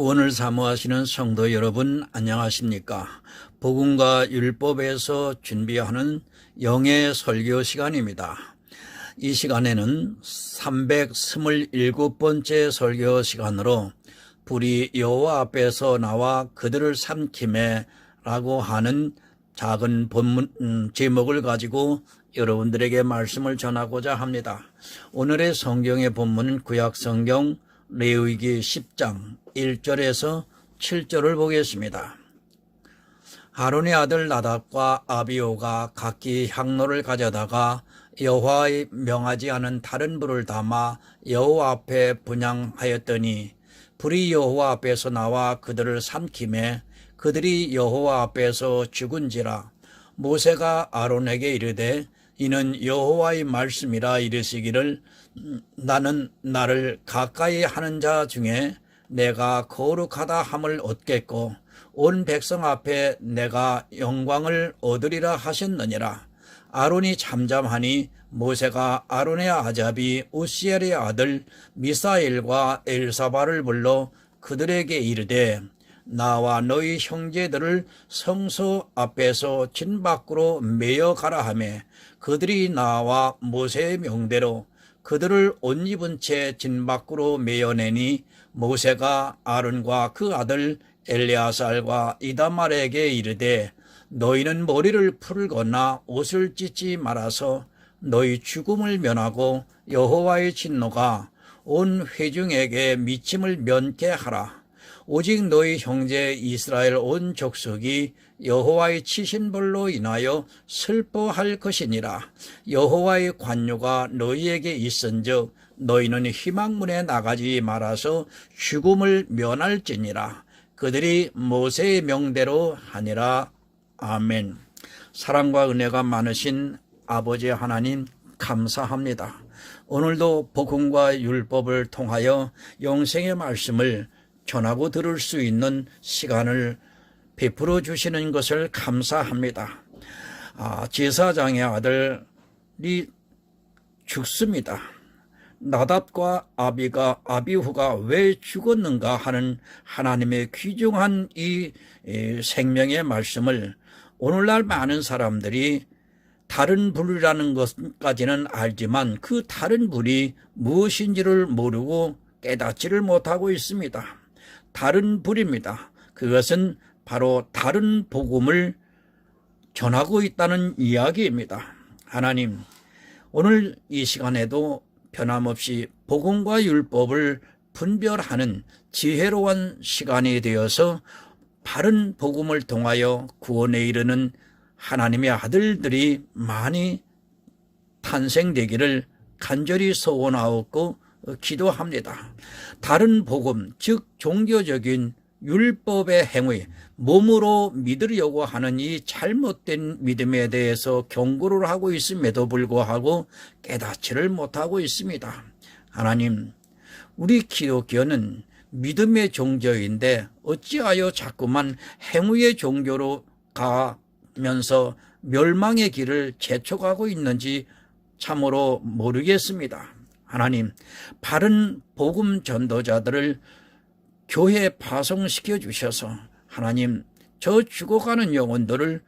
구원을 사모하시는 성도 여러분, 안녕하십니까? 복음과 율법에서 준비하는 영의 설교 시간입니다. 이 시간에는 327번째 설교 시간으로 불이 여호와 앞에서 나와 그들을 삼키매 라고 하는 작은 본문 제목을 가지고 여러분들에게 말씀을 전하고자 합니다. 오늘의 성경의 본문은 구약성경 레위기 10장 1절에서 7절을 보겠습니다. 아론의 아들 나답과 아비후가 각기 향로를 가져다가 여호와의 명하지 않은 다른 불을 담아 여호와 앞에 분향하였더니 불이 여호와 앞에서 나와 그들을 삼키매 그들이 여호와 앞에서 죽은지라. 모세가 아론에게 이르되 이는 여호와의 말씀이라 이르시기를 나는 나를 가까이 하는 자 중에 내가 거룩하다 함을 얻겠고 온 백성 앞에 내가 영광을 얻으리라 하셨느니라. 아론이 잠잠하니 모세가 아론의 아잡이 우시엘의 아들 미사엘과 엘사바를 불러 그들에게 이르되 나와 너희 형제들을 성소 앞에서 진 밖으로 메어 가라 하매 그들이 나와 모세의 명대로 그들을 옷 입은 채 진 밖으로 메어내니 모세가 아론과 그 아들 엘레아살과 이다말에게 이르되 너희는 머리를 풀거나 옷을 찢지 말아서 너희 죽음을 면하고 여호와의 진노가 온 회중에게 미침을 면케 하라. 오직 너희 형제 이스라엘 온 족속이 여호와의 치신 벌로 인하여 슬퍼할 것이니라. 여호와의 관유가 너희에게 있은즉 너희는 희망문에 나가지 말아서 죽음을 면할지니라. 그들이 모세의 명대로 하니라. 아멘. 사랑과 은혜가 많으신 아버지 하나님 감사합니다. 오늘도 복음과 율법을 통하여 영생의 말씀을 전하고 들을 수 있는 시간을 베풀어 주시는 것을 감사합니다. 제사장의 아들이 죽습니다. 나답과 아비후가 왜 죽었는가 하는 하나님의 귀중한 이 생명의 말씀을 오늘날 많은 사람들이 다른 불이라는 것까지는 알지만 그 다른 불이 무엇인지를 모르고 깨닫지를 못하고 있습니다. 다른 불입니다. 그것은 바로 다른 복음을 전하고 있다는 이야기입니다. 하나님, 오늘 이 시간에도 변함없이 복음과 율법을 분별하는 지혜로운 시간이 되어서 바른 복음을 통하여 구원에 이르는 하나님의 아들들이 많이 탄생되기를 간절히 소원하옵고 기도합니다. 다른 복음, 즉 종교적인 율법의 행위, 몸으로 믿으려고 하는 이 잘못된 믿음에 대해서 경고를 하고 있음에도 불구하고 깨닫지를 못하고 있습니다. 하나님, 우리 기독교는 믿음의 종교인데 어찌하여 자꾸만 행위의 종교로 가면서 멸망의 길을 재촉하고 있는지 참으로 모르겠습니다. 하나님, 바른 복음 전도자들을 교회에 파송시켜 주셔서 하나님, 저 죽어가는 영혼들을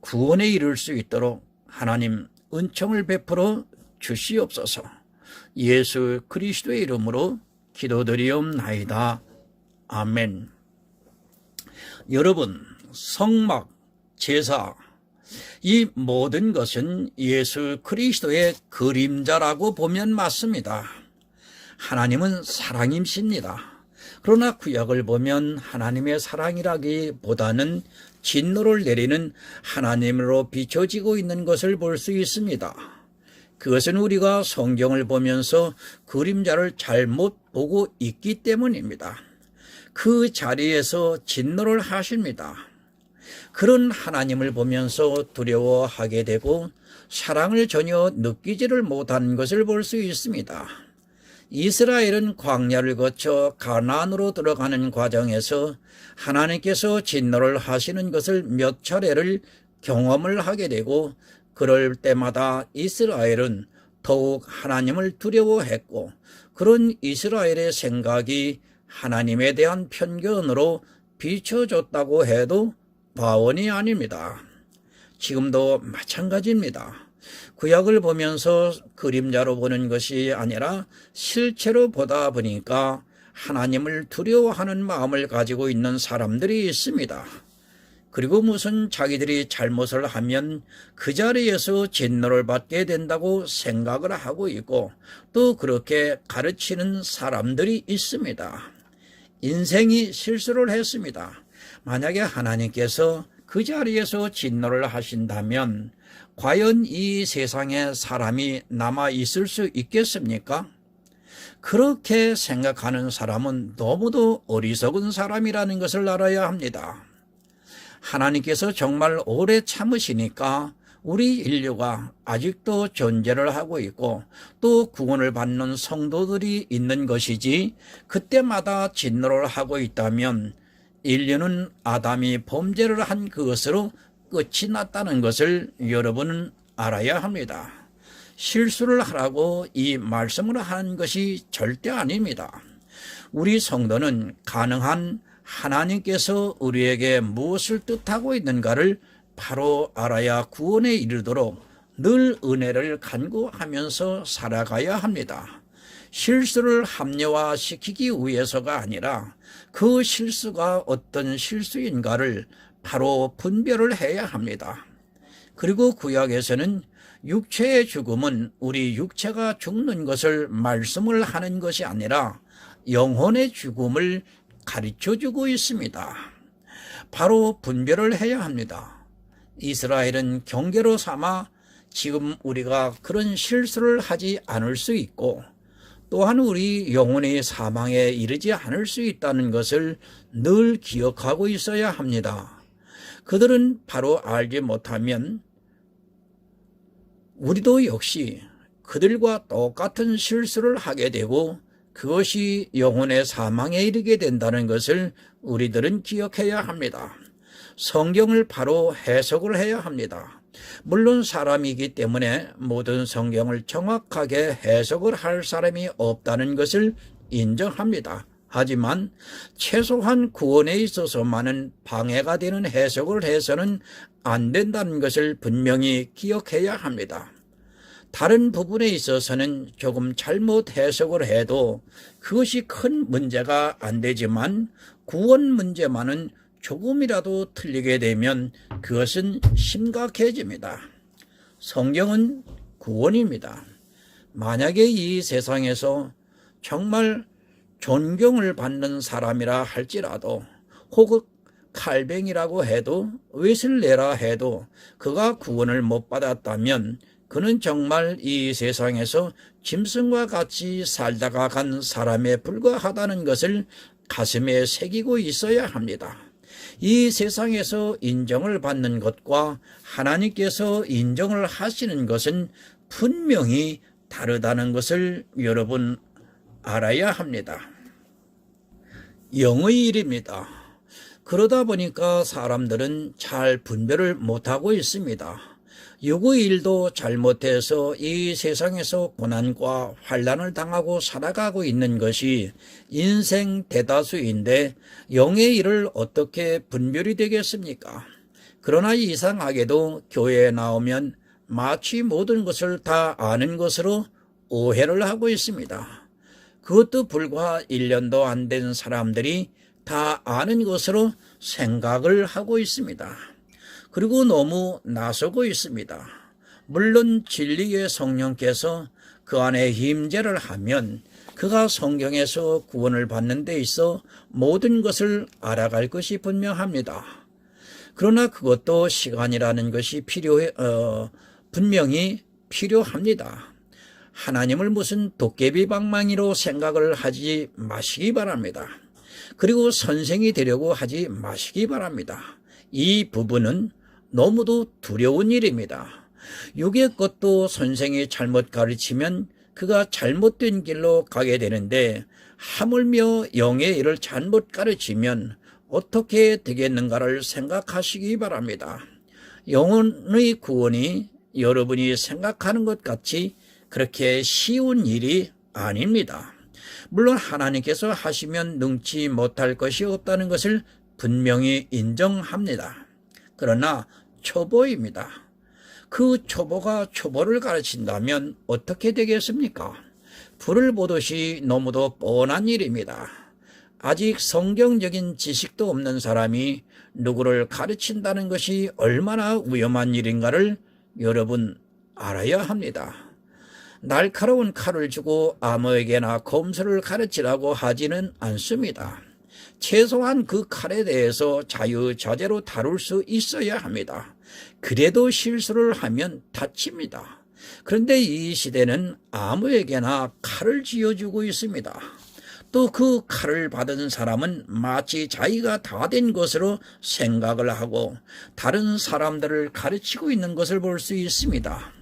구원에 이를 수 있도록 하나님 은총을 베풀어 주시옵소서. 예수 그리스도의 이름으로 기도드리옵나이다. 아멘. 여러분, 성막, 제사, 이 모든 것은 예수 그리스도의 그림자라고 보면 맞습니다. 하나님은 사랑이십니다. 그러나 구약을 보면 하나님의 사랑이라기보다는 진노를 내리는 하나님으로 비춰지고 있는 것을 볼 수 있습니다. 그것은 우리가 성경을 보면서 그림자를 잘못 보고 있기 때문입니다. 그 자리에서 진노를 하십니다. 그런 하나님을 보면서 두려워하게 되고 사랑을 전혀 느끼지를 못한 것을 볼 수 있습니다. 이스라엘은 광야를 거쳐 가나안으로 들어가는 과정에서 하나님께서 진노를 하시는 것을 몇 차례를 경험을 하게 되고 그럴 때마다 이스라엘은 더욱 하나님을 두려워했고 그런 이스라엘의 생각이 하나님에 대한 편견으로 비춰줬다고 해도 과언이 아닙니다. 지금도 마찬가지입니다. 구약을 보면서 그림자로 보는 것이 아니라 실체로 보다 보니까 하나님을 두려워하는 마음을 가지고 있는 사람들이 있습니다. 그리고 무슨 자기들이 잘못을 하면 그 자리에서 진노를 받게 된다고 생각을 하고 있고 또 그렇게 가르치는 사람들이 있습니다. 인생이 실수를 했습니다. 만약에 하나님께서 그 자리에서 진노를 하신다면 과연 이 세상에 사람이 남아 있을 수 있겠습니까? 그렇게 생각하는 사람은 너무도 어리석은 사람이라는 것을 알아야 합니다. 하나님께서 정말 오래 참으시니까 우리 인류가 아직도 존재를 하고 있고 또 구원을 받는 성도들이 있는 것이지 그때마다 진노를 하고 있다면 인류는 아담이 범죄를 한 그것으로 끝이 났다는 것을 여러분은 알아야 합니다. 실수를 하라고 이 말씀을 하는 것이 절대 아닙니다. 우리 성도는 가능한 하나님께서 우리에게 무엇을 뜻하고 있는가를 바로 알아야 구원에 이르도록 늘 은혜를 간구하면서 살아가야 합니다. 실수를 합리화시키기 위해서가 아니라 그 실수가 어떤 실수인가를 바로 분별을 해야 합니다. 그리고 구약에서는 육체의 죽음은 우리 육체가 죽는 것을 말씀을 하는 것이 아니라 영혼의 죽음을 가르쳐주고 있습니다. 바로 분별을 해야 합니다. 이스라엘은 경계로 삼아 지금 우리가 그런 실수를 하지 않을 수 있고 또한 우리 영혼의 사망에 이르지 않을 수 있다는 것을 늘 기억하고 있어야 합니다. 그들은 바로 알지 못하면 우리도 역시 그들과 똑같은 실수를 하게 되고 그것이 영혼의 사망에 이르게 된다는 것을 우리들은 기억해야 합니다. 성경을 바로 해석을 해야 합니다. 물론 사람이기 때문에 모든 성경을 정확하게 해석을 할 사람이 없다는 것을 인정합니다. 하지만 최소한 구원에 있어서만은 방해가 되는 해석을 해서는 안 된다는 것을 분명히 기억해야 합니다. 다른 부분에 있어서는 조금 잘못 해석을 해도 그것이 큰 문제가 안 되지만 구원 문제만은 조금이라도 틀리게 되면 그것은 심각해집니다. 성경은 구원입니다. 만약에 이 세상에서 정말 존경을 받는 사람이라 할지라도 혹은 칼뱅이라고 해도 웨슬레라 해도 그가 구원을 못 받았다면 그는 정말 이 세상에서 짐승과 같이 살다가 간 사람에 불과하다는 것을 가슴에 새기고 있어야 합니다. 이 세상에서 인정을 받는 것과 하나님께서 인정을 하시는 것은 분명히 다르다는 것을 여러분 알아야 합니다. 영의 일입니다. 그러다 보니까 사람들은 잘 분별을 못하고 있습니다. 육의 일도 잘못해서 이 세상에서 고난과 환난을 당하고 살아가고 있는 것이 인생 대다수인데 영의 일을 어떻게 분별이 되겠습니까? 그러나 이상하게도 교회에 나오면 마치 모든 것을 다 아는 것으로 오해를 하고 있습니다. 그것도 불과 1년도 안 된 사람들이 다 아는 것으로 생각을 하고 있습니다. 그리고 너무 나서고 있습니다. 물론 진리의 성령께서 그 안에 임재를 하면 그가 성경에서 구원을 받는 데 있어 모든 것을 알아갈 것이 분명합니다. 그러나 그것도 시간이라는 것이 분명히 필요합니다. 하나님을 무슨 도깨비 방망이로 생각을 하지 마시기 바랍니다. 그리고 선생이 되려고 하지 마시기 바랍니다. 이 부분은 너무도 두려운 일입니다. 육의 것도 선생이 잘못 가르치면 그가 잘못된 길로 가게 되는데 하물며 영의 일을 잘못 가르치면 어떻게 되겠는가를 생각하시기 바랍니다. 영혼의 구원이 여러분이 생각하는 것 같이 그렇게 쉬운 일이 아닙니다. 물론 하나님께서 하시면 능치 못할 것이 없다는 것을 분명히 인정합니다. 그러나 초보입니다. 그 초보가 초보를 가르친다면 어떻게 되겠습니까? 불을 보듯이 너무도 뻔한 일입니다. 아직 성경적인 지식도 없는 사람이 누구를 가르친다는 것이 얼마나 위험한 일인가를 여러분 알아야 합니다. 날카로운 칼을 주고 아무에게나 검술을 가르치라고 하지는 않습니다. 최소한 그 칼에 대해서 자유자재로 다룰 수 있어야 합니다. 그래도 실수를 하면 다칩니다. 그런데 이 시대는 아무에게나 칼을 쥐어주고 있습니다. 또 그 칼을 받은 사람은 마치 자기가 다 된 것으로 생각을 하고 다른 사람들을 가르치고 있는 것을 볼 수 있습니다.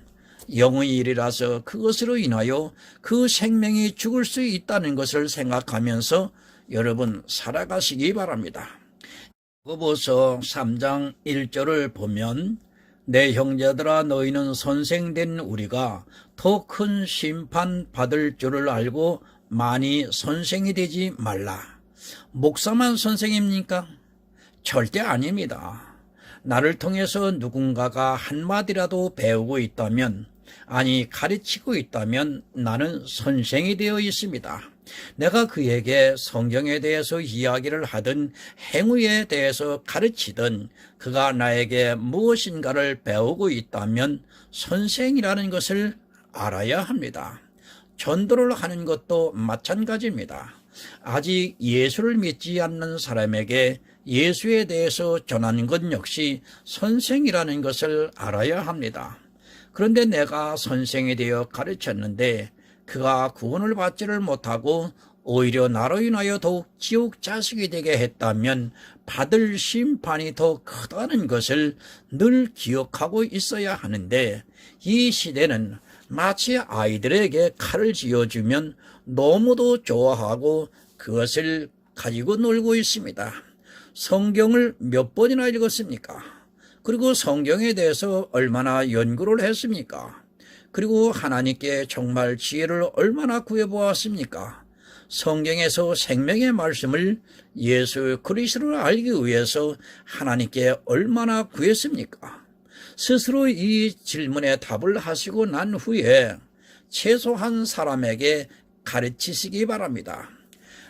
영의 일이라서 그것으로 인하여 그 생명이 죽을 수 있다는 것을 생각하면서 여러분 살아가시기 바랍니다. 야고보서 3장 1절을 보면 내 형제들아 너희는 선생된 우리가 더 큰 심판 받을 줄을 알고 많이 선생이 되지 말라. 목사만 선생입니까? 절대 아닙니다. 나를 통해서 누군가가 한마디라도 배우고 있다면, 아니 가르치고 있다면 나는 선생이 되어 있습니다. 내가 그에게 성경에 대해서 이야기를 하든 행위에 대해서 가르치든 그가 나에게 무엇인가를 배우고 있다면 선생이라는 것을 알아야 합니다. 전도를 하는 것도 마찬가지입니다. 아직 예수를 믿지 않는 사람에게 예수에 대해서 전하는 것 역시 선생이라는 것을 알아야 합니다. 그런데 내가 선생이 되어 가르쳤는데 그가 구원을 받지를 못하고 오히려 나로 인하여 더욱 지옥 자식이 되게 했다면 받을 심판이 더 크다는 것을 늘 기억하고 있어야 하는데, 이 시대는 마치 아이들에게 칼을 쥐어주면 너무도 좋아하고 그것을 가지고 놀고 있습니다. 성경을 몇 번이나 읽었습니까? 그리고 성경에 대해서 얼마나 연구를 했습니까? 그리고 하나님께 정말 지혜를 얼마나 구해보았습니까? 성경에서 생명의 말씀을 예수 그리스도를 알기 위해서 하나님께 얼마나 구했습니까? 스스로 이 질문에 답을 하시고 난 후에 최소한 사람에게 가르치시기 바랍니다.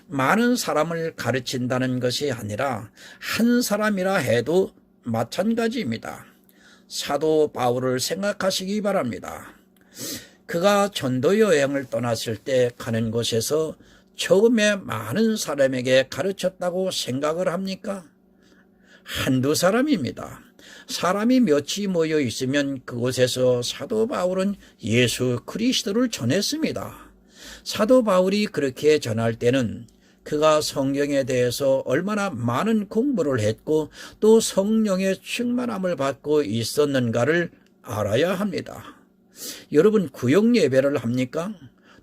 많은 사람을 가르친다는 것이 아니라 한 사람이라 해도 마찬가지입니다. 사도 바울을 생각하시기 바랍니다. 그가 전도 여행을 떠났을 때 가는 곳에서 처음에 많은 사람에게 가르쳤다고 생각을 합니까? 한두 사람입니다. 사람이 몇이 모여 있으면 그곳에서 사도 바울은 예수 그리스도를 전했습니다. 사도 바울이 그렇게 전할 때는 그가 성경에 대해서 얼마나 많은 공부를 했고 또 성령의 충만함을 받고 있었는가를 알아야 합니다. 여러분, 구역 예배를 합니까?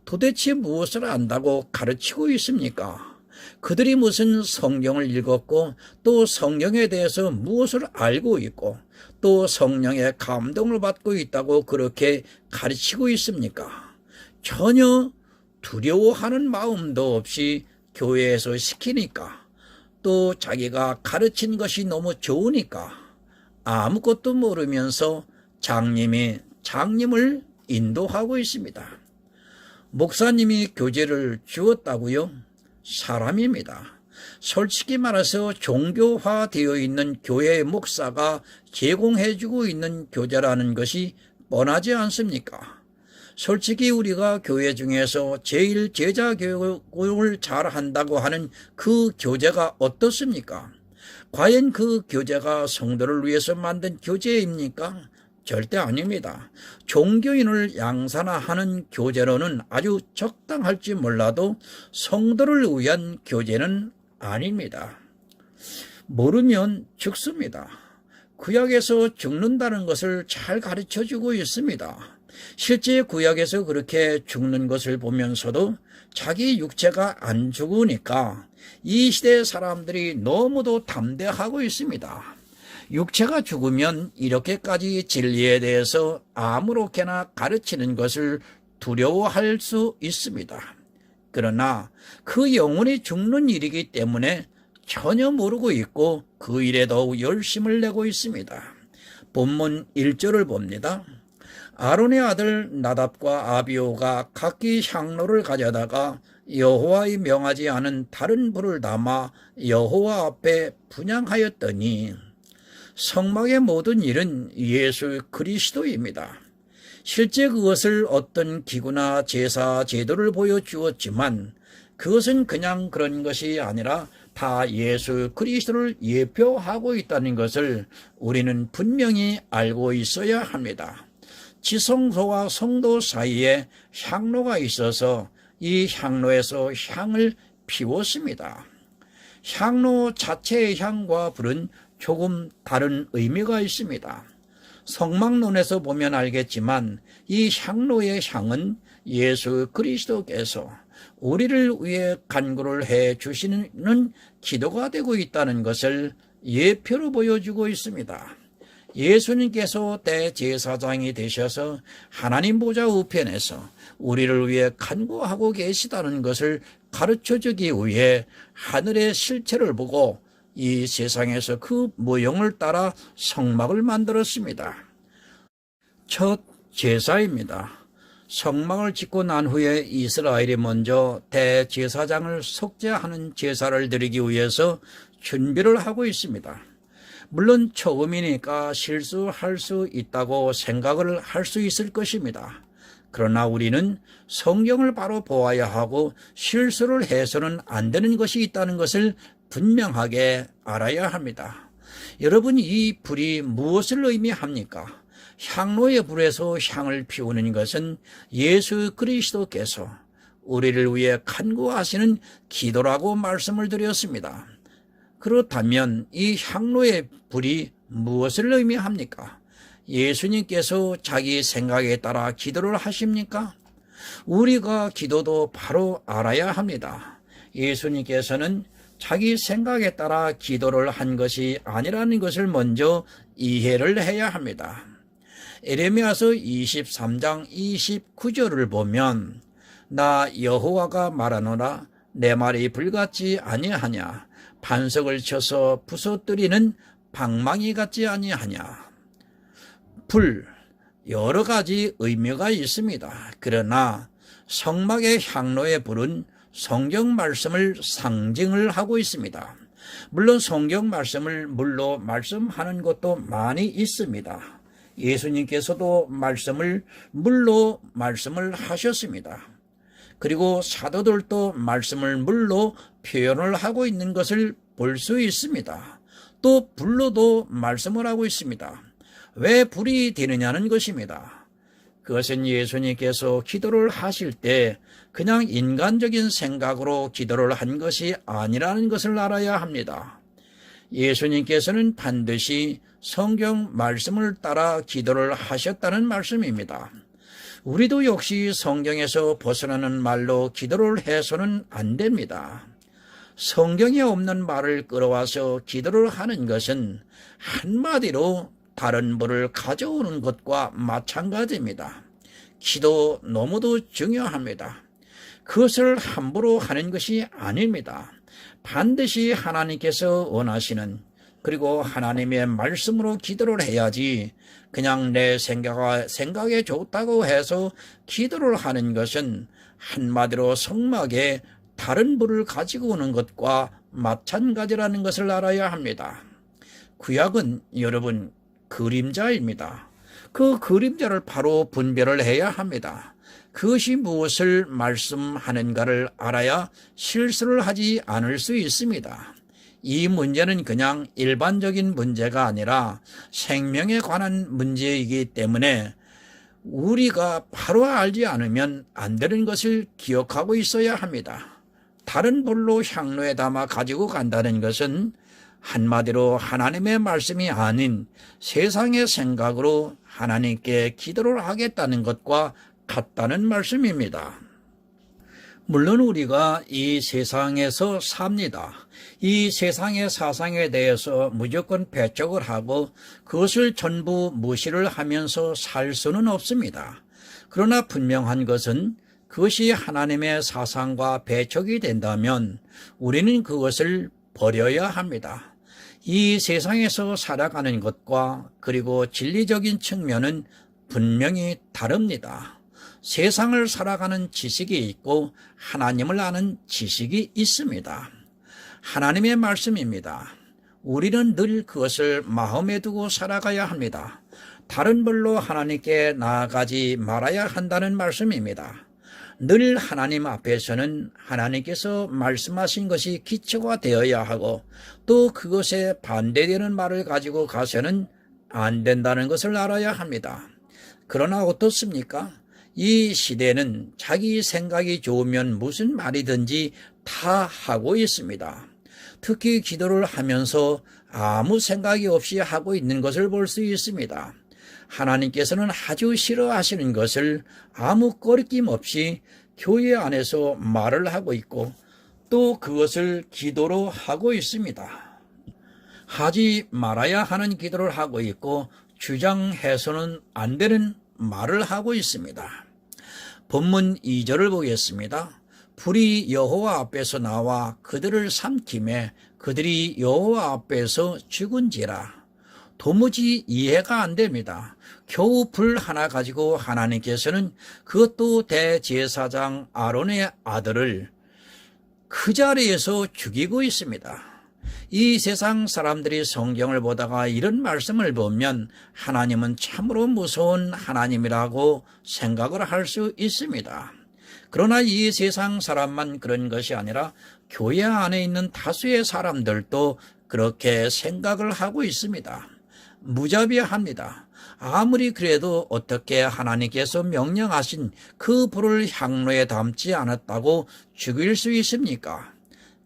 도대체 무엇을 안다고 가르치고 있습니까? 그들이 무슨 성경을 읽었고 또 성경에 대해서 무엇을 알고 있고 또 성령의 감동을 받고 있다고 그렇게 가르치고 있습니까? 전혀 두려워하는 마음도 없이 교회에서 시키니까, 또 자기가 가르친 것이 너무 좋으니까 아무것도 모르면서 장님을 인도하고 있습니다. 목사님이 교재를 주었다고요? 사람입니다. 솔직히 말해서 종교화되어 있는 교회의 목사가 제공해주고 있는 교재라는 것이 뻔하지 않습니까? 솔직히 우리가 교회 중에서 제일 제자 교육을 잘 한다고 하는 그 교재가 어떻습니까? 과연 그 교재가 성도를 위해서 만든 교재입니까? 절대 아닙니다. 종교인을 양산화하는 교재로는 아주 적당할지 몰라도 성도를 위한 교재는 아닙니다. 모르면 죽습니다. 구약에서 죽는다는 것을 잘 가르쳐주고 있습니다. 실제 구약에서 그렇게 죽는 것을 보면서도 자기 육체가 안 죽으니까 이 시대 사람들이 너무도 담대하고 있습니다. 육체가 죽으면 이렇게까지 진리에 대해서 아무렇게나 가르치는 것을 두려워할 수 있습니다. 그러나 그 영혼이 죽는 일이기 때문에 전혀 모르고 있고 그 일에 더욱 열심을 내고 있습니다. 본문 1절을 봅니다. 아론의 아들 나답과 아비오가 각기 향로를 가져다가 여호와의 명하지 않은 다른 불을 담아 여호와 앞에 분향하였더니, 성막의 모든 일은 예수 그리스도입니다. 실제 그것을 어떤 기구나 제사, 제도를 보여주었지만 그것은 그냥 그런 것이 아니라 다 예수 그리스도를 예표하고 있다는 것을 우리는 분명히 알고 있어야 합니다. 지성소와 성도 사이에 향로가 있어서 이 향로에서 향을 피웠습니다. 향로 자체의 향과 불은 조금 다른 의미가 있습니다. 성막론에서 보면 알겠지만 이 향로의 향은 예수 그리스도께서 우리를 위해 간구를 해 주시는 기도가 되고 있다는 것을 예표로 보여주고 있습니다. 예수님께서 대제사장이 되셔서 하나님 보좌 우편에서 우리를 위해 간구하고 계시다는 것을 가르쳐주기 위해 하늘의 실체를 보고 이 세상에서 그 모형을 따라 성막을 만들었습니다. 첫 제사입니다. 성막을 짓고 난 후에 이스라엘이 먼저 대제사장을 속죄하는 제사를 드리기 위해서 준비를 하고 있습니다. 물론 처음이니까 실수할 수 있다고 생각을 할 수 있을 것입니다. 그러나 우리는 성경을 바로 보아야 하고 실수를 해서는 안 되는 것이 있다는 것을 분명하게 알아야 합니다. 여러분, 이 불이 무엇을 의미합니까? 향로의 불에서 향을 피우는 것은 예수 그리스도께서 우리를 위해 간구하시는 기도라고 말씀을 드렸습니다. 그렇다면 이 향로의 불이 무엇을 의미합니까? 예수님께서 자기 생각에 따라 기도를 하십니까? 우리가 기도도 바로 알아야 합니다. 예수님께서는 자기 생각에 따라 기도를 한 것이 아니라는 것을 먼저 이해를 해야 합니다. 에레미야서 23장 29절을 보면, 나 여호와가 말하노라, 내 말이 불같지 아니하냐, 반석을 쳐서 부서뜨리는 방망이 같지 아니하냐. 불, 여러 가지 의미가 있습니다. 그러나 성막의 향로의 불은 성경 말씀을 상징을 하고 있습니다. 물론 성경 말씀을 물로 말씀하는 것도 많이 있습니다. 예수님께서도 말씀을 물로 말씀을 하셨습니다. 그리고 사도들도 말씀을 물로 표현을 하고 있는 것을 볼 수 있습니다. 또 불로도 말씀을 하고 있습니다. 왜 불이 되느냐는 것입니다. 그것은 예수님께서 기도를 하실 때 그냥 인간적인 생각으로 기도를 한 것이 아니라는 것을 알아야 합니다. 예수님께서는 반드시 성경 말씀을 따라 기도를 하셨다는 말씀입니다. 우리도 역시 성경에서 벗어나는 말로 기도를 해서는 안 됩니다. 성경에 없는 말을 끌어와서 기도를 하는 것은 한마디로 다른 불을 가져오는 것과 마찬가지입니다. 기도 너무도 중요합니다. 그것을 함부로 하는 것이 아닙니다. 반드시 하나님께서 원하시는, 그리고 하나님의 말씀으로 기도를 해야지 그냥 내 생각에 좋다고 해서 기도를 하는 것은 한마디로 성막에 다른 불을 가지고 오는 것과 마찬가지라는 것을 알아야 합니다. 구약은 여러분 그림자입니다. 그 그림자를 바로 분별을 해야 합니다. 그것이 무엇을 말씀하는가를 알아야 실수를 하지 않을 수 있습니다. 이 문제는 그냥 일반적인 문제가 아니라 생명에 관한 문제이기 때문에 우리가 바로 알지 않으면 안 되는 것을 기억하고 있어야 합니다. 다른 불로 향로에 담아 가지고 간다는 것은 한마디로 하나님의 말씀이 아닌 세상의 생각으로 하나님께 기도를 하겠다는 것과 같다는 말씀입니다. 물론 우리가 이 세상에서 삽니다. 이 세상의 사상에 대해서 무조건 배척을 하고 그것을 전부 무시를 하면서 살 수는 없습니다. 그러나 분명한 것은 그것이 하나님의 사상과 배척이 된다면 우리는 그것을 버려야 합니다. 이 세상에서 살아가는 것과 그리고 진리적인 측면은 분명히 다릅니다. 세상을 살아가는 지식이 있고 하나님을 아는 지식이 있습니다. 하나님의 말씀입니다. 우리는 늘 그것을 마음에 두고 살아가야 합니다. 다른 벌로 하나님께 나아가지 말아야 한다는 말씀입니다. 늘 하나님 앞에서는 하나님께서 말씀하신 것이 기초가 되어야 하고 또 그것에 반대되는 말을 가지고 가서는 안 된다는 것을 알아야 합니다. 그러나 어떻습니까? 이 시대는 자기 생각이 좋으면 무슨 말이든지 다 하고 있습니다. 특히 기도를 하면서 아무 생각이 없이 하고 있는 것을 볼 수 있습니다. 하나님께서는 아주 싫어하시는 것을 아무 꺼리낌 없이 교회 안에서 말을 하고 있고 또 그것을 기도로 하고 있습니다. 하지 말아야 하는 기도를 하고 있고 주장해서는 안 되는 말을 하고 있습니다. 본문 2절을 보겠습니다. 불이 여호와 앞에서 나와 그들을 삼키매 그들이 여호와 앞에서 죽은지라. 도무지 이해가 안 됩니다. 겨우 불 하나 가지고 하나님께서는 그것도 대제사장 아론의 아들을 그 자리에서 죽이고 있습니다. 이 세상 사람들이 성경을 보다가 이런 말씀을 보면 하나님은 참으로 무서운 하나님이라고 생각을 할 수 있습니다. 그러나 이 세상 사람만 그런 것이 아니라 교회 안에 있는 다수의 사람들도 그렇게 생각을 하고 있습니다. 무자비합니다. 아무리 그래도 어떻게 하나님께서 명령하신 그 불을 향로에 담지 않았다고 죽일 수 있습니까?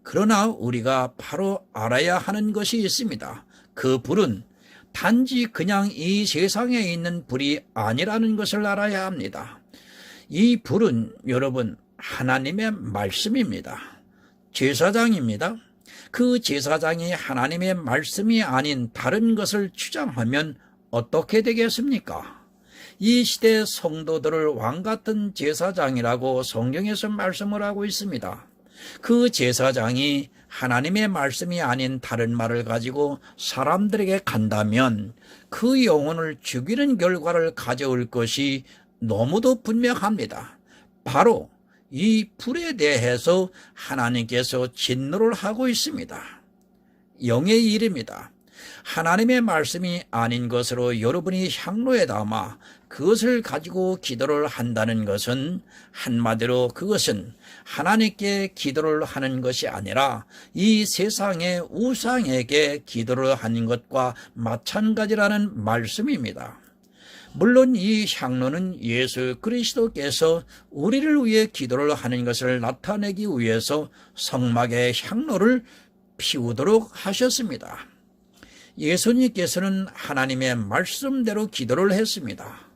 그러나 우리가 바로 알아야 하는 것이 있습니다. 그 불은 단지 그냥 이 세상에 있는 불이 아니라는 것을 알아야 합니다. 이 불은 여러분 하나님의 말씀입니다. 제사장입니다. 그 제사장이 하나님의 말씀이 아닌 다른 것을 주장하면 어떻게 되겠습니까? 이 시대 성도들을 왕같은 제사장이라고 성경에서 말씀을 하고 있습니다. 그 제사장이 하나님의 말씀이 아닌 다른 말을 가지고 사람들에게 간다면 그 영혼을 죽이는 결과를 가져올 것이 너무도 분명합니다. 바로 이 불에 대해서 하나님께서 진노를 하고 있습니다. 영의 일입니다. 하나님의 말씀이 아닌 것으로 여러분이 향로에 담아 그것을 가지고 기도를 한다는 것은 한마디로 그것은 하나님께 기도를 하는 것이 아니라 이 세상의 우상에게 기도를 하는 것과 마찬가지라는 말씀입니다. 물론 이 향로는 예수 그리스도께서 우리를 위해 기도를 하는 것을 나타내기 위해서 성막의 향로를 피우도록 하셨습니다. 예수님께서는 하나님의 말씀대로 기도를 했습니다.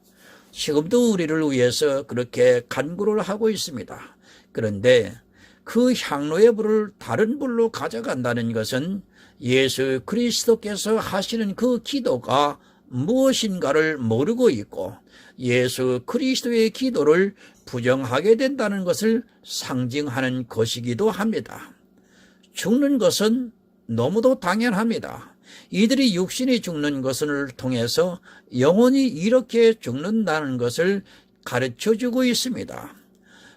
지금도 우리를 위해서 그렇게 간구를 하고 있습니다. 그런데 그 향로의 불을 다른 불로 가져간다는 것은 예수 그리스도께서 하시는 그 기도가 무엇인가를 모르고 있고 예수 그리스도의 기도를 부정하게 된다는 것을 상징하는 것이기도 합니다. 죽는 것은 너무도 당연합니다. 이들이 육신이 죽는 것을 통해서 영혼이 이렇게 죽는다는 것을 가르쳐주고 있습니다.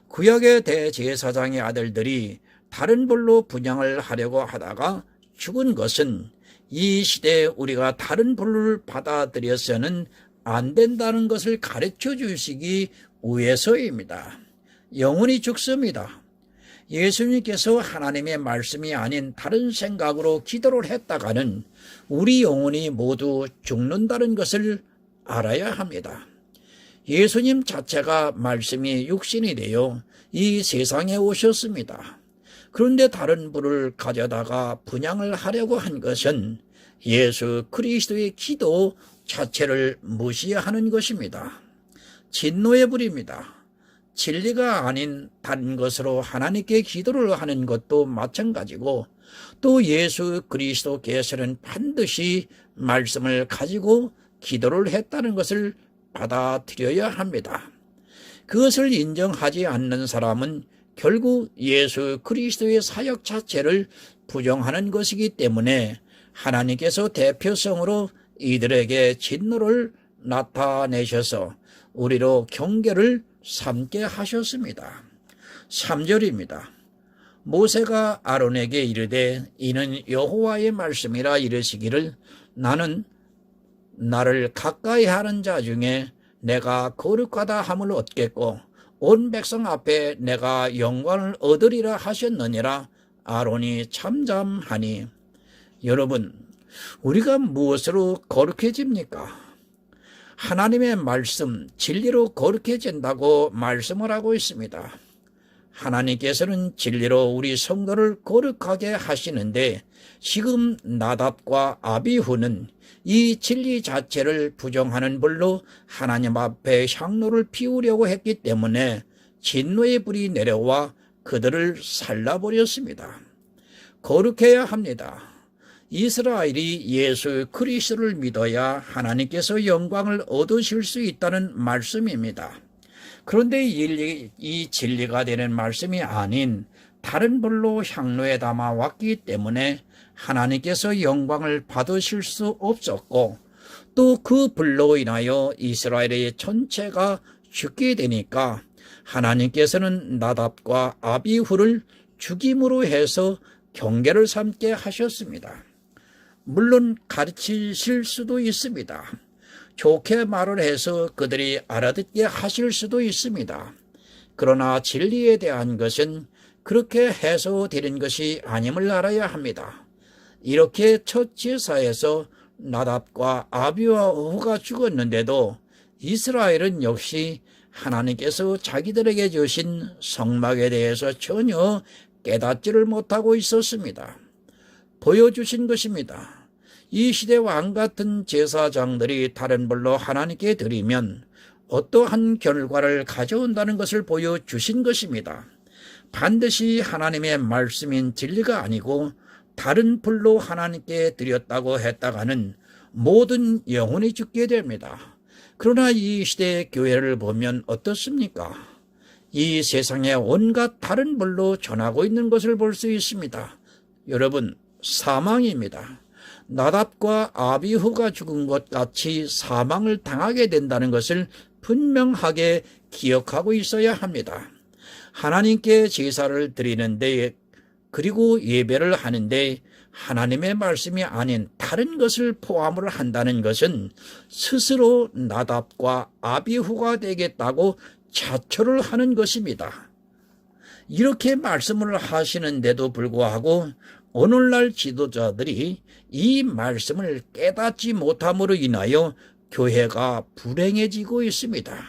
구약의 대제사장의 아들들이 다른 불로 분향을 하려고 하다가 죽은 것은 이 시대에 우리가 다른 불을 받아들여서는 안 된다는 것을 가르쳐 주시기 위해서입니다. 영혼이 죽습니다. 예수님께서 하나님의 말씀이 아닌 다른 생각으로 기도를 했다가는 우리 영혼이 모두 죽는다는 것을 알아야 합니다. 예수님 자체가 말씀이 육신이 되어 이 세상에 오셨습니다. 그런데 다른 불을 가져다가 분향을 하려고 한 것은 예수 그리스도의 기도 자체를 무시하는 것입니다. 진노의 불입니다. 진리가 아닌 다른 것으로 하나님께 기도를 하는 것도 마찬가지고 또 예수 그리스도께서는 반드시 말씀을 가지고 기도를 했다는 것을 받아들여야 합니다. 그것을 인정하지 않는 사람은 결국 예수 그리스도의 사역 자체를 부정하는 것이기 때문에 하나님께서 대표성으로 이들에게 진노를 나타내셔서 우리로 경계를 삼게 하셨습니다. 3절입니다. 모세가 아론에게 이르되 이는 여호와의 말씀이라 이르시기를 나는 나를 가까이 하는 자 중에 내가 거룩하다 함을 얻겠고 온 백성 앞에 내가 영광을 얻으리라 하셨느니라. 아론이 참잠하니. 여러분, 우리가 무엇으로 거룩해집니까? 하나님의 말씀, 진리로 거룩해진다고 말씀을 하고 있습니다. 하나님께서는 진리로 우리 성도를 거룩하게 하시는데 지금 나답과 아비후는 이 진리 자체를 부정하는 불로 하나님 앞에 향로를 피우려고 했기 때문에 진노의 불이 내려와 그들을 살라버렸습니다. 거룩해야 합니다. 이스라엘이 예수 그리스도를 믿어야 하나님께서 영광을 얻으실 수 있다는 말씀입니다. 그런데 이 진리가 되는 말씀이 아닌 다른 불로 향로에 담아 왔기 때문에 하나님께서 영광을 받으실 수 없었고 또 그 불로 인하여 이스라엘의 전체가 죽게 되니까 하나님께서는 나답과 아비후를 죽임으로 해서 경계를 삼게 하셨습니다. 물론 가르치실 수도 있습니다. 좋게 말을 해서 그들이 알아듣게 하실 수도 있습니다. 그러나 진리에 대한 것은 그렇게 해소되는 것이 아님을 알아야 합니다. 이렇게 첫 제사에서 나답과 아비와 어후가 죽었는데도 이스라엘은 역시 하나님께서 자기들에게 주신 성막에 대해서 전혀 깨닫지를 못하고 있었습니다. 보여주신 것입니다. 이 시대 왕 같은 제사장들이 다른 불로 하나님께 드리면 어떠한 결과를 가져온다는 것을 보여주신 것입니다. 반드시 하나님의 말씀인 진리가 아니고 다른 불로 하나님께 드렸다고 했다가는 모든 영혼이 죽게 됩니다. 그러나 이 시대의 교회를 보면 어떻습니까? 이 세상에 온갖 다른 불로 전하고 있는 것을 볼 수 있습니다. 여러분, 사망입니다. 나답과 아비후가 죽은 것 같이 사망을 당하게 된다는 것을 분명하게 기억하고 있어야 합니다. 하나님께 제사를 드리는데 그리고 예배를 하는데 하나님의 말씀이 아닌 다른 것을 포함을 한다는 것은 스스로 나답과 아비후가 되겠다고 자초를 하는 것입니다. 이렇게 말씀을 하시는데도 불구하고 오늘날 지도자들이 이 말씀을 깨닫지 못함으로 인하여 교회가 불행해지고 있습니다.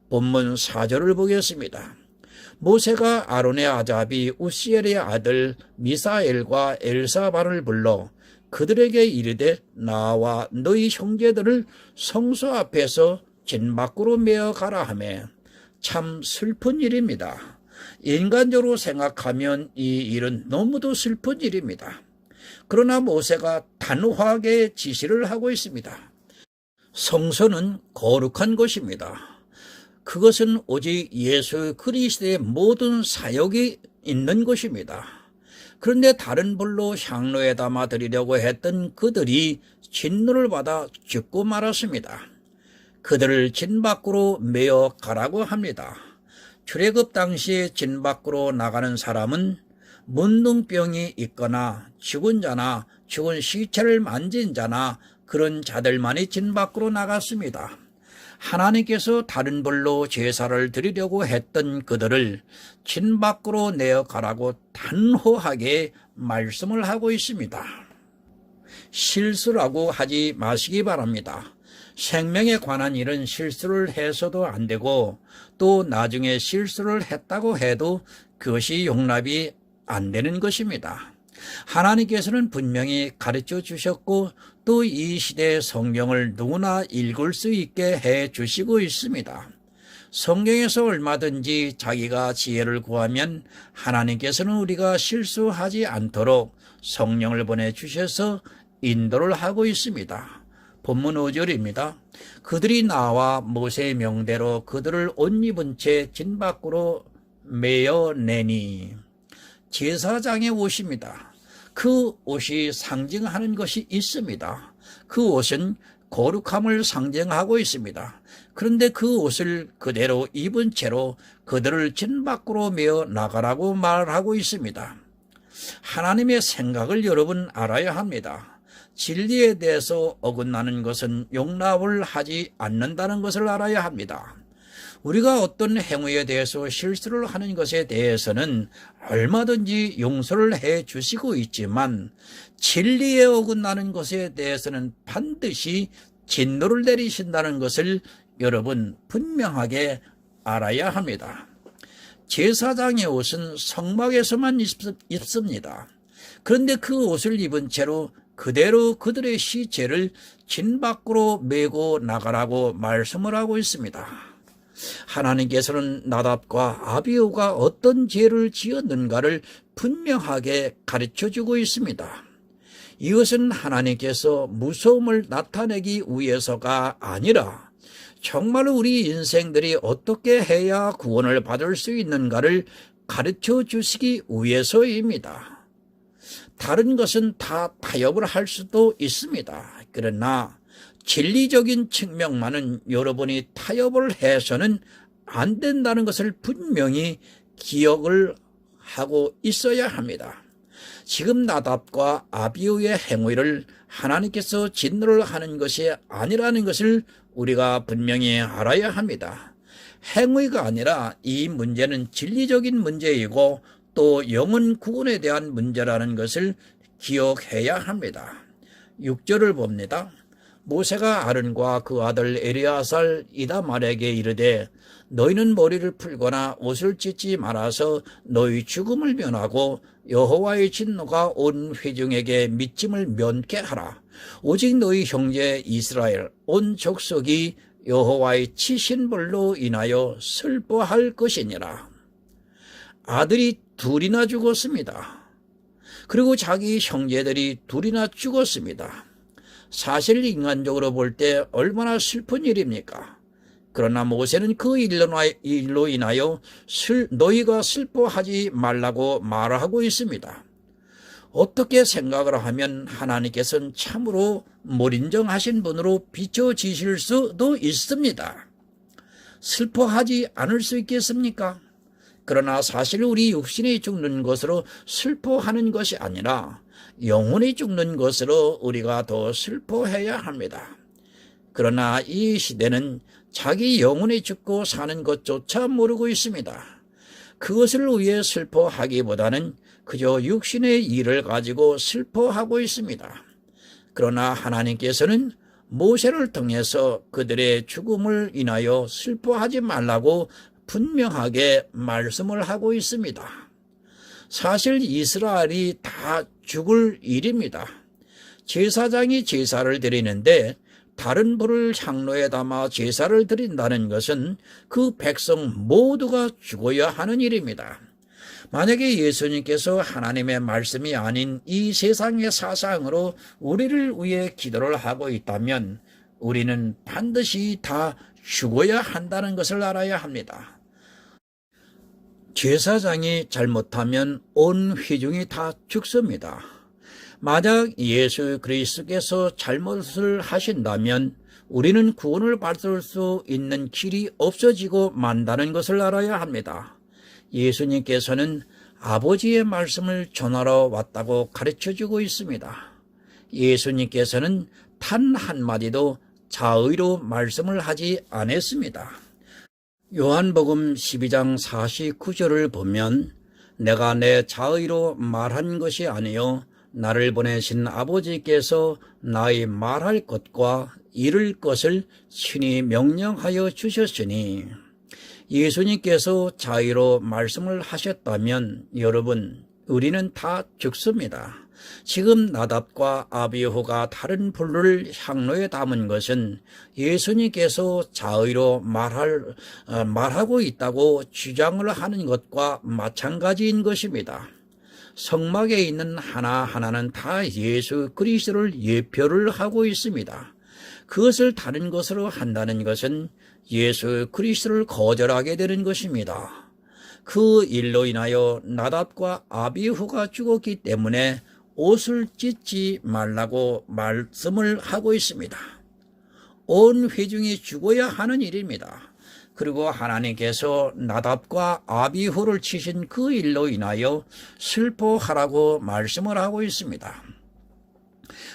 본문 4절을 보겠습니다. 모세가 아론의 아잡이 우시엘의 아들 미사엘과 엘사반을 불러 그들에게 이르되 나와 너희 형제들을 성소 앞에서 진 밖으로 메어 가라 하매. 참 슬픈 일입니다. 인간적으로 생각하면 이 일은 너무도 슬픈 일입니다. 그러나 모세가 단호하게 지시를 하고 있습니다. 성소는 거룩한 곳입니다. 그것은 오직 예수 그리스도의 모든 사역이 있는 곳입니다. 그런데 다른 불로 향로에 담아 드리려고 했던 그들이 진노를 받아 죽고 말았습니다. 그들을 진 밖으로 메어 가라고 합니다. 출애굽 당시에 진 밖으로 나가는 사람은 문둥병이 있거나 죽은 자나 죽은 시체를 만진 자나 그런 자들만이 진 밖으로 나갔습니다. 하나님께서 다른 불로 제사를 드리려고 했던 그들을 진 밖으로 내어 가라고 단호하게 말씀을 하고 있습니다. 실수라고 하지 마시기 바랍니다. 생명에 관한 일은 실수를 해서도 안 되고 또 나중에 실수를 했다고 해도 그것이 용납이 안 되는 것입니다. 하나님께서는 분명히 가르쳐 주셨고 또 이 시대의 성경을 누구나 읽을 수 있게 해 주시고 있습니다. 성경에서 얼마든지 자기가 지혜를 구하면 하나님께서는 우리가 실수하지 않도록 성령을 보내주셔서 인도를 하고 있습니다. 본문 5절입니다. 그들이 나와 모세의 명대로 그들을 옷 입은 채 진 밖으로 메어내니. 제사장의 옷입니다. 그 옷이 상징하는 것이 있습니다. 그 옷은 거룩함을 상징하고 있습니다. 그런데 그 옷을 그대로 입은 채로 그들을 진 밖으로 메어 나가라고 말하고 있습니다. 하나님의 생각을 여러분 알아야 합니다. 진리에 대해서 어긋나는 것은 용납을 하지 않는다는 것을 알아야 합니다. 우리가 어떤 행위에 대해서 실수를 하는 것에 대해서는 얼마든지 용서를 해 주시고 있지만 진리에 어긋나는 것에 대해서는 반드시 진노를 내리신다는 것을 여러분 분명하게 알아야 합니다. 제사장의 옷은 성막에서만 입습니다. 그런데 그 옷을 입은 채로 그대로 그들의 시체를 진 밖으로 메고 나가라고 말씀을 하고 있습니다. 하나님께서는 나답과 아비후가 어떤 죄를 지었는가를 분명하게 가르쳐주고 있습니다. 이것은 하나님께서 무서움을 나타내기 위해서가 아니라 정말 우리 인생들이 어떻게 해야 구원을 받을 수 있는가를 가르쳐 주시기 위해서입니다. 다른 것은 다 타협을 할 수도 있습니다. 그러나 진리적인 측면만은 여러분이 타협을 해서는 안 된다는 것을 분명히 기억을 하고 있어야 합니다. 지금 나답과 아비후의 행위를 하나님께서 진노를 하는 것이 아니라는 것을 우리가 분명히 알아야 합니다. 행위가 아니라 이 문제는 진리적인 문제이고 또 영혼 구원에 대한 문제라는 것을 기억해야 합니다. 6절을 봅니다. 모세가 아론과 그 아들 엘리아살 이다말에게 이르되 너희는 머리를 풀거나 옷을 찢지 말아서 너희 죽음을 면하고 여호와의 진노가 온 회중에게 미침을 면케 하라. 오직 너희 형제 이스라엘 온 족속이 여호와의 치신 벌로 인하여 슬퍼할 것이니라. 아들이 둘이나 죽었습니다. 그리고 자기 형제들이 둘이나 죽었습니다. 사실 인간적으로 볼 때 얼마나 슬픈 일입니까? 그러나 모세는 그 일로 인하여 너희가 슬퍼하지 말라고 말하고 있습니다. 어떻게 생각을 하면 하나님께서는 참으로 몰인정하신 분으로 비춰지실 수도 있습니다. 슬퍼하지 않을 수 있겠습니까? 그러나 사실 우리 육신이 죽는 것으로 슬퍼하는 것이 아니라 영혼이 죽는 것으로 우리가 더 슬퍼해야 합니다. 그러나 이 시대는 자기 영혼이 죽고 사는 것조차 모르고 있습니다. 그것을 위해 슬퍼하기보다는 그저 육신의 일을 가지고 슬퍼하고 있습니다. 그러나 하나님께서는 모세를 통해서 그들의 죽음을 인하여 슬퍼하지 말라고 분명하게 말씀을 하고 있습니다. 사실 이스라엘이 다 죽을 일입니다. 제사장이 제사를 드리는데 다른 불을 향로에 담아 제사를 드린다는 것은 그 백성 모두가 죽어야 하는 일입니다. 만약에 예수님께서 하나님의 말씀이 아닌 이 세상의 사상으로 우리를 위해 기도를 하고 있다면 우리는 반드시 다 죽어야 한다는 것을 알아야 합니다. 제사장이 잘못하면 온 회중이 다 죽습니다. 만약 예수 그리스도께서 잘못을 하신다면 우리는 구원을 받을 수 있는 길이 없어지고 만다는 것을 알아야 합니다. 예수님께서는 아버지의 말씀을 전하러 왔다고 가르쳐주고 있습니다. 예수님께서는 단 한마디도 자의로 말씀을 하지 않았습니다. 요한복음 12장 49절을 보면 내가 내 자의로 말한 것이 아니요 나를 보내신 아버지께서 나의 말할 것과 이룰 것을 친히 명령하여 주셨으니, 예수님께서 자의로 말씀을 하셨다면 여러분 우리는 다 죽습니다. 지금 나답과 아비후가 다른 불을 향로에 담은 것은 예수님께서 자의로 말하고 있다고 주장을 하는 것과 마찬가지인 것입니다. 성막에 있는 하나하나는 다 예수 그리스도를 예표를 하고 있습니다. 그것을 다른 것으로 한다는 것은 예수 그리스도를 거절하게 되는 것입니다. 그 일로 인하여 나답과 아비후가 죽었기 때문에 옷을 찢지 말라고 말씀을 하고 있습니다. 온 회중이 죽어야 하는 일입니다. 그리고 하나님께서 나답과 아비후를 치신 그 일로 인하여 슬퍼하라고 말씀을 하고 있습니다.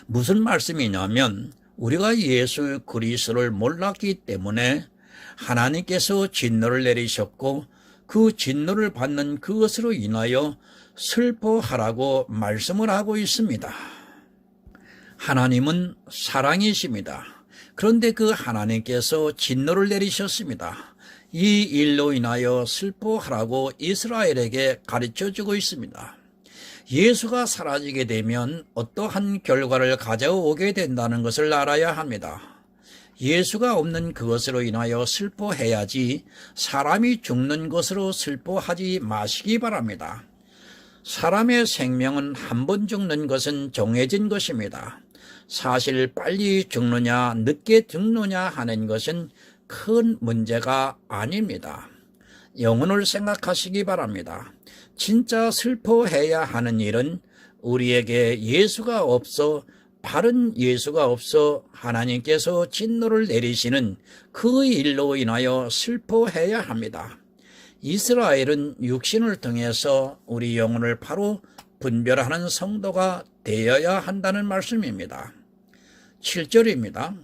무슨 말씀이냐면 우리가 예수 그리스도를 몰랐기 때문에 하나님께서 진노를 내리셨고 그 진노를 받는 그것으로 인하여 슬퍼하라고 말씀을 하고 있습니다. 하나님은 사랑이십니다. 그런데 그 하나님께서 진노를 내리셨습니다. 이 일로 인하여 슬퍼하라고 이스라엘에게 가르쳐주고 있습니다. 예수가 사라지게 되면 어떠한 결과를 가져오게 된다는 것을 알아야 합니다. 예수가 없는 그것으로 인하여 슬퍼해야지 사람이 죽는 것으로 슬퍼하지 마시기 바랍니다. 사람의 생명은 한 번 죽는 것은 정해진 것입니다. 사실 빨리 죽느냐 늦게 죽느냐 하는 것은 큰 문제가 아닙니다. 영혼을 생각하시기 바랍니다. 진짜 슬퍼해야 하는 일은 우리에게 예수가 없어 바른 예수가 없어 하나님께서 진노를 내리시는 그 일로 인하여 슬퍼해야 합니다. 이스라엘은 육신을 통해서 우리 영혼을 바로 분별하는 성도가 되어야 한다는 말씀입니다. 7절입니다.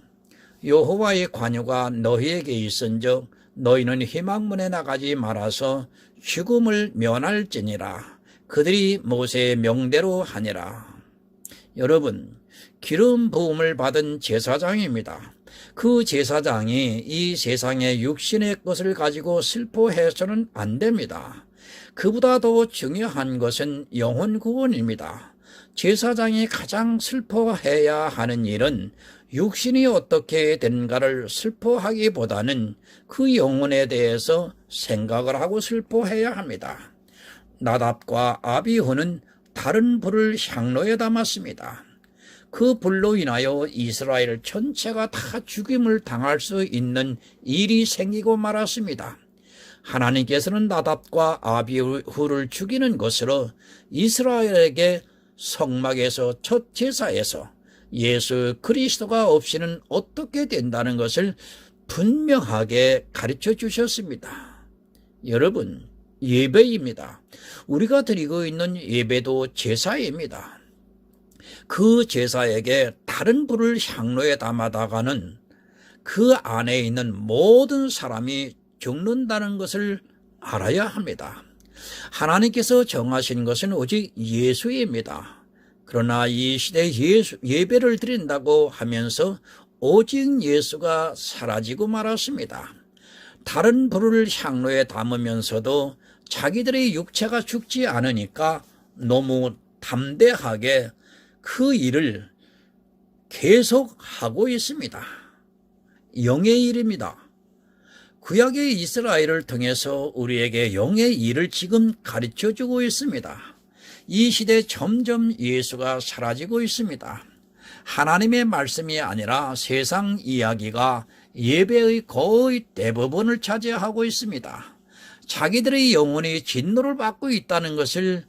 여호와의 관유가 너희에게 있은즉 너희는 희망문에 나가지 말아서 죽음을 면할지니라. 그들이 모세의 명대로 하니라. 여러분, 기름 부음을 받은 제사장입니다. 그 제사장이 이 세상의 육신의 것을 가지고 슬퍼해서는 안 됩니다. 그보다 더 중요한 것은 영혼 구원입니다. 제사장이 가장 슬퍼해야 하는 일은 육신이 어떻게 된가를 슬퍼하기보다는 그 영혼에 대해서 생각을 하고 슬퍼해야 합니다. 나답과 아비후는 다른 불을 향로에 담았습니다. 그 불로 인하여 이스라엘 전체가 다 죽임을 당할 수 있는 일이 생기고 말았습니다. 하나님께서는 나답과 아비후를 죽이는 것으로 이스라엘에게 성막에서 첫 제사에서 예수 그리스도가 없이는 어떻게 된다는 것을 분명하게 가르쳐 주셨습니다. 여러분, 예배입니다. 우리가 드리고 있는 예배도 제사입니다. 그 제사에게 다른 불을 향로에 담아다가는 그 안에 있는 모든 사람이 죽는다는 것을 알아야 합니다. 하나님께서 정하신 것은 오직 예수입니다. 그러나 이 시대에 예배를 드린다고 하면서 오직 예수가 사라지고 말았습니다. 다른 불을 향로에 담으면서도 자기들의 육체가 죽지 않으니까 너무 담대하게 그 일을 계속하고 있습니다. 영의 일입니다. 구약의 이스라엘을 통해서 우리에게 영의 일을 지금 가르쳐주고 있습니다. 이 시대에 점점 예수가 사라지고 있습니다. 하나님의 말씀이 아니라 세상 이야기가 예배의 거의 대부분을 차지하고 있습니다. 자기들의 영혼이 진노를 받고 있다는 것을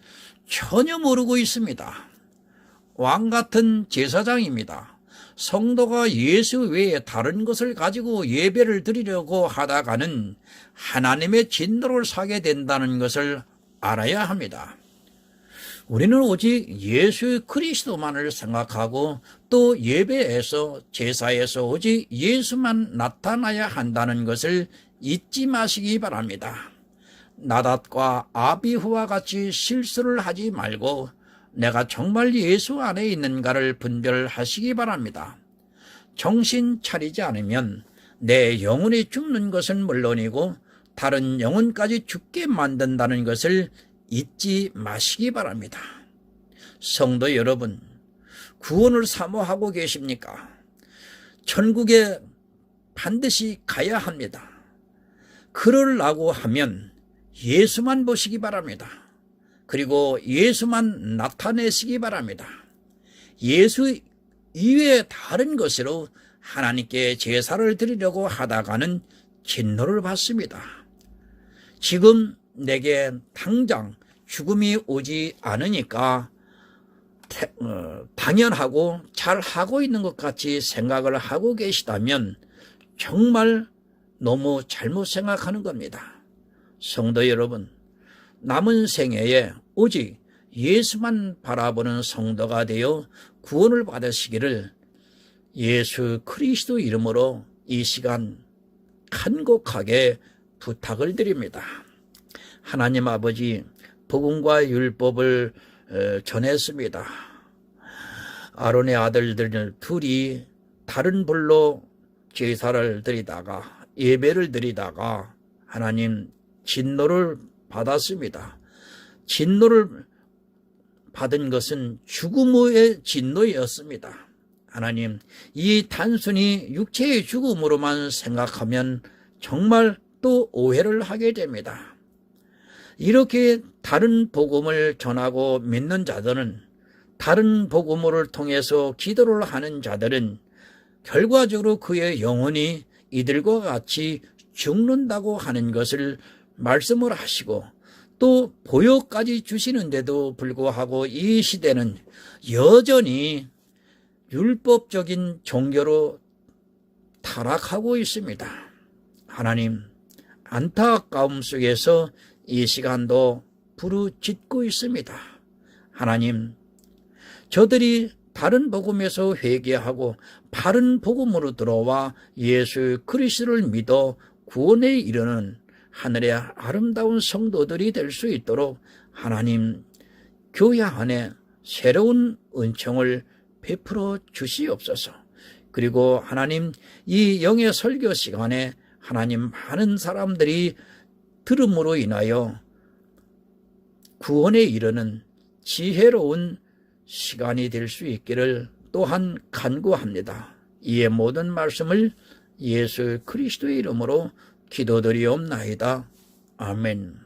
전혀 모르고 있습니다. 왕 같은 제사장입니다. 성도가 예수 외에 다른 것을 가지고 예배를 드리려고 하다가는 하나님의 진노를 사게 된다는 것을 알아야 합니다. 우리는 오직 예수 그리스도만을 생각하고 또 예배에서 제사에서 오직 예수만 나타나야 한다는 것을 잊지 마시기 바랍니다. 나닷과 아비후와 같이 실수를 하지 말고 내가 정말 예수 안에 있는가를 분별하시기 바랍니다. 정신 차리지 않으면 내 영혼이 죽는 것은 물론이고 다른 영혼까지 죽게 만든다는 것을 잊지 마시기 바랍니다. 성도 여러분, 구원을 사모하고 계십니까? 천국에 반드시 가야 합니다. 그러려고 하면 예수만 보시기 바랍니다. 그리고 예수만 나타내시기 바랍니다. 예수 이외에 다른 것으로 하나님께 제사를 드리려고 하다가는 진노를 받습니다. 지금 내게 당장 죽음이 오지 않으니까 당연하고 잘하고 있는 것 같이 생각을 하고 계시다면 정말 너무 잘못 생각하는 겁니다. 성도 여러분, 남은 생애에 오직 예수만 바라보는 성도가 되어 구원을 받으시기를 예수 그리스도 이름으로 이 시간 간곡하게 부탁을 드립니다. 하나님 아버지, 복음과 율법을 전했습니다. 아론의 아들들 둘이 다른 불로 제사를 드리다가 예배를 드리다가 하나님 진노를 받았습니다. 진노를 받은 것은 죽음의 진노였습니다. 하나님, 이 단순히 육체의 죽음으로만 생각하면 정말 또 오해를 하게 됩니다. 이렇게 다른 복음을 전하고 믿는 자들은, 다른 복음을 통해서 기도를 하는 자들은 결과적으로 그의 영혼이 이들과 같이 죽는다고 하는 것을 말씀을 하시고 또 보여까지 주시는데도 불구하고 이 시대는 여전히 율법적인 종교로 타락하고 있습니다. 하나님, 안타까움 속에서 이 시간도 부르짖고 있습니다. 하나님, 저들이 다른 복음에서 회개하고 바른 복음으로 들어와 예수 그리스도를 믿어 구원에 이르는 하늘의 아름다운 성도들이 될 수 있도록 하나님, 교회 안에 새로운 은총을 베풀어 주시옵소서. 그리고 하나님, 이 영의 설교 시간에 하나님, 많은 사람들이 들음으로 인하여 구원에 이르는 지혜로운 시간이 될 수 있기를 또한 간구합니다. 이의 모든 말씀을 예수 그리스도의 이름으로 기도드리옵나이다. 아멘.